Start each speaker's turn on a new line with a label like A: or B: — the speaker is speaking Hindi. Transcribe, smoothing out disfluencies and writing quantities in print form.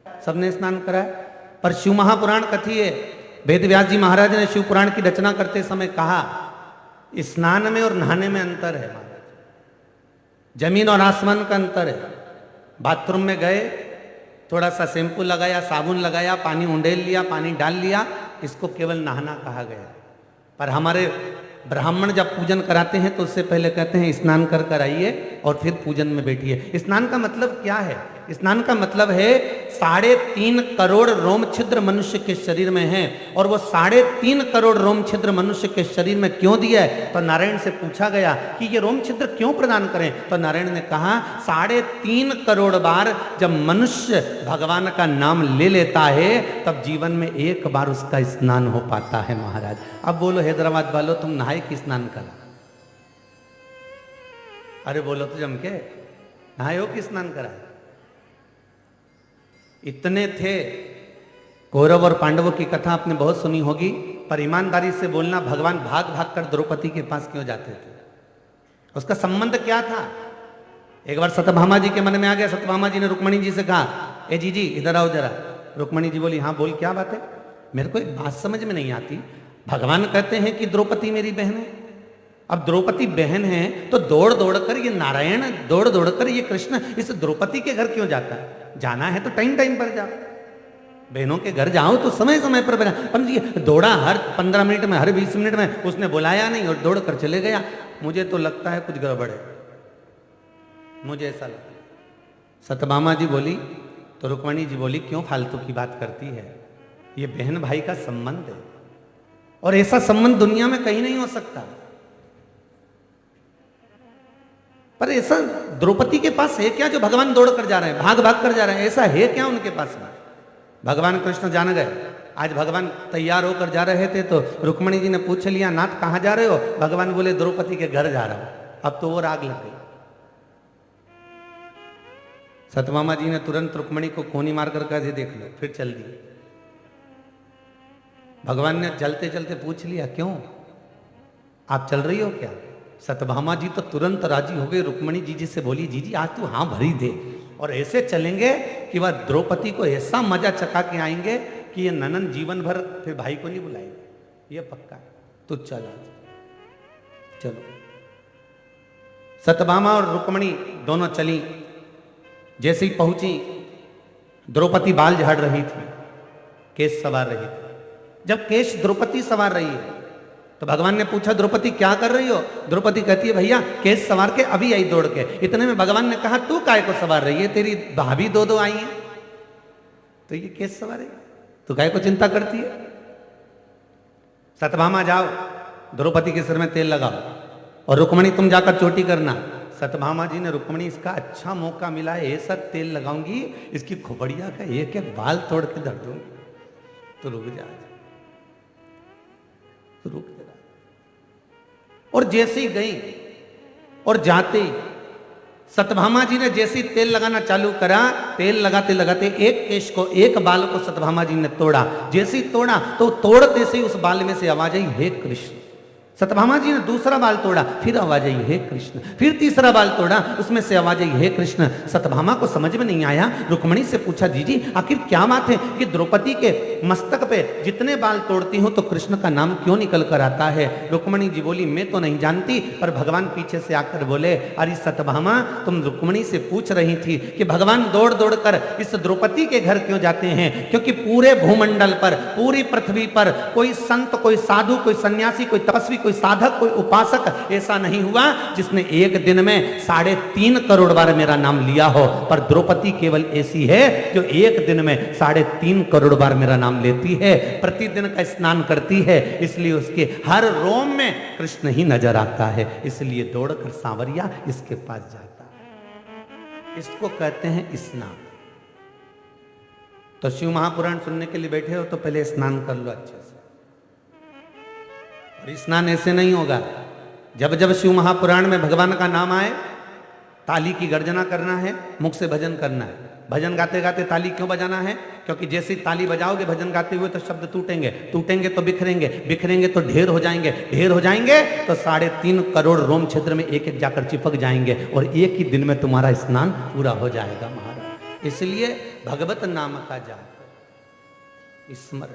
A: सबने स्नान कराया। पर शिव महापुराण कथित है, वेद व्यास जी महाराज ने शिव पुराण की रचना करते समय कहा स्नान में और नहाने में अंतर है महाराज, जमीन और आसमान का अंतर है। बाथरूम में गए, थोड़ा सा शैम्पू लगाया, साबुन लगाया, पानी उंडेल लिया, पानी डाल लिया, इसको केवल नहाना कहा गया। पर हमारे ब्राह्मण जब पूजन कराते हैं तो उससे पहले कहते हैं स्नान कर कर आइए और फिर पूजन में बैठिए। स्नान का मतलब क्या है? स्नान का मतलब है 3.5 करोड़ रोम छिद्र मनुष्य के शरीर में है, और वो 3.5 करोड़ रोम छिद्र मनुष्य के शरीर में क्यों दिया है? तो नारायण से पूछा गया कि ये रोम छिद्र क्यों प्रदान करें? तो नारायण ने कहा 3.5 करोड़ बार जब मनुष्य भगवान का नाम ले लेता है तब जीवन में एक बार उसका स्नान हो पाता है महाराज। अब बोलो हैदराबाद वालों, तुम नहाए कि स्नान करा? अरे बोलो तो जम के, नहाए हो कि स्नान करा? इतने थे। कौरव और पांडवों की कथा आपने बहुत सुनी होगी, पर ईमानदारी से बोलना, भगवान भाग भाग कर द्रौपदी के पास क्यों जाते थे? उसका संबंध क्या था? एक बार सत्यभामा जी के मन में आ गया। सत्यभामा जी ने रुक्मणी जी से कहा, ए जी इधर आओ जरा। रुक्मणी जी बोली, हाँ बोल, क्या बात है? मेरे को एक बात समझ में नहीं आती। भगवान कहते हैं कि द्रौपदी मेरी बहन है, अब द्रौपदी बहन है तो दौड़ दौड़ कर ये नारायण, दौड़ दौड़ कर ये कृष्ण इस द्रौपदी के घर क्यों जाता है? जाना है तो टाइम टाइम पर जाओ, बहनों के घर जाओ तो समय समय पर बना। पर ये दौड़ा हर 15 मिनट में, हर 20 मिनट में, उसने बुलाया नहीं और दौड़ कर चले गया। मुझे तो लगता है कुछ गड़बड़ है, मुझे ऐसा लगता है। सत्यभामा जी बोली तो रुक्मणी जी बोली, क्यों फालतू की बात करती है? ये बहन भाई का संबंध है और ऐसा संबंध दुनिया में कहीं नहीं हो सकता। पर ऐसा द्रौपदी के पास है क्या जो भगवान दौड़ कर जा रहे हैं, भाग भाग कर जा रहे हैं? ऐसा है क्या उनके पास में? भगवान कृष्ण जान गए। आज भगवान तैयार होकर जा रहे थे तो रुक्मणी जी ने पूछ लिया, नाथ कहाँ जा रहे हो? भगवान बोले, द्रौपदी के घर जा रहा हूं। अब तो और आग लग गई। सत्यभामा जी ने तुरंत रुक्मणी को कोनी मारकर कहा, देख लो, फिर चल दी। भगवान ने चलते चलते पूछ लिया, क्यों आप चल रही हो क्या? सत्यभामा जी तो तुरंत राजी हो गई। रुक्मणी जी से बोली, जी आज तू हाँ भरी दे, और ऐसे चलेंगे कि वह द्रौपदी को ऐसा मजा चखा के आएंगे कि ये ननन जीवन भर फिर भाई को नहीं बुलाएंगे, ये पक्का है। तो चल आज चलो। सत्यभामा और रुक्मणी दोनों चली। जैसे ही पहुंची, द्रौपदी बाल झाड़ रही थी, केश सवार रही थी। जब केश द्रौपदी सवार रही है तो भगवान ने पूछा, द्रौपदी क्या कर रही हो? द्रौपदी कहती है, भैया केश सवार के अभी आई दौड़ के। इतने में भगवान ने कहा, तू काय को सवार रही है? तेरी भाभी दो आई है तो ये केश सवार है, तू काय को चिंता करती है? सत्यभामा जाओ, द्रौपदी के सिर में तेल लगाओ, और रुक्मणी तुम जाकर चोटी करना। सत्यभामा जी ने, रुक्मणी इसका अच्छा मौका मिला है, ऐसा तेल लगाऊंगी इसकी खोपड़िया का एक एक बाल तोड़ के धर दूंगी। तो रुक जा, तो रुक जा। और जैसे ही गई और जाते ही सत्यभामा जी ने जैसे ही तेल लगाना चालू करा, तेल लगाते लगाते एक केश को, एक बाल को सत्यभामा जी ने तोड़ा। जैसे ही तोड़ा तो तोड़ते से ही उस बाल में से आवाज आई, हे कृष्ण। सत्यभामा जी ने दूसरा बाल तोड़ा, फिर आवाज आई, हे कृष्ण। फिर तीसरा बाल तोड़ा, उसमें से आवाज आई, हे कृष्ण। सत्यभामा को समझ में नहीं आया। रुक्मणी से पूछा, जी आखिर क्या बात है कि द्रौपदी के मस्तक पे जितने बाल तोड़ती हो तो कृष्ण का नाम क्यों निकल कर आता है? रुक्मणी जी बोली, मैं तो नहीं जानती, पर भगवान पीछे से आकर बोले, अरे सत्यभामा, तुम रुक्मणी से पूछ रही थी कि भगवान दौड़ दौड़ कर इस द्रौपदी के घर क्यों जाते हैं? क्योंकि पूरे भूमंडल पर, पूरी पृथ्वी पर कोई संत, कोई साधु, कोई सन्यासी, कोई तपस्वी, कोई साधक, कोई उपासक ऐसा नहीं हुआ जिसने एक दिन में 3.5 करोड़ बार मेरा नाम लिया हो। पर द्रौपदी केवल ऐसी है जो एक दिन में 3.5 करोड़ बार मेरा नाम लेती है, प्रतिदिन का स्नान करती है, इसलिए उसके हर रोम में कृष्ण ही नजर आता है। इसलिए दौड़कर सांवरिया इसके पास जाता है। इसको कहते हैं स्नान। तो शिव महापुराण सुनने के लिए बैठे हो तो पहले स्नान कर लो अच्छे से। और स्नान ऐसे नहीं होगा, जब जब शिव महापुराण में भगवान का नाम आए ताली की गर्जना करना है, मुख से भजन करना है। भजन गाते गाते ताली क्यों बजाना है? क्योंकि जैसे ताली बजाओगे भजन गाते हुए तो शब्द टूटेंगे, टूटेंगे तो बिखरेंगे, बिखरेंगे तो ढेर हो जाएंगे, ढेर हो जाएंगे तो 3.5 करोड़ रोम छिद्र में एक एक जाकर चिपक जाएंगे और एक ही दिन में तुम्हारा स्नान पूरा हो जाएगा महाराज। इसलिए भगवत नाम का जाप स्मरण।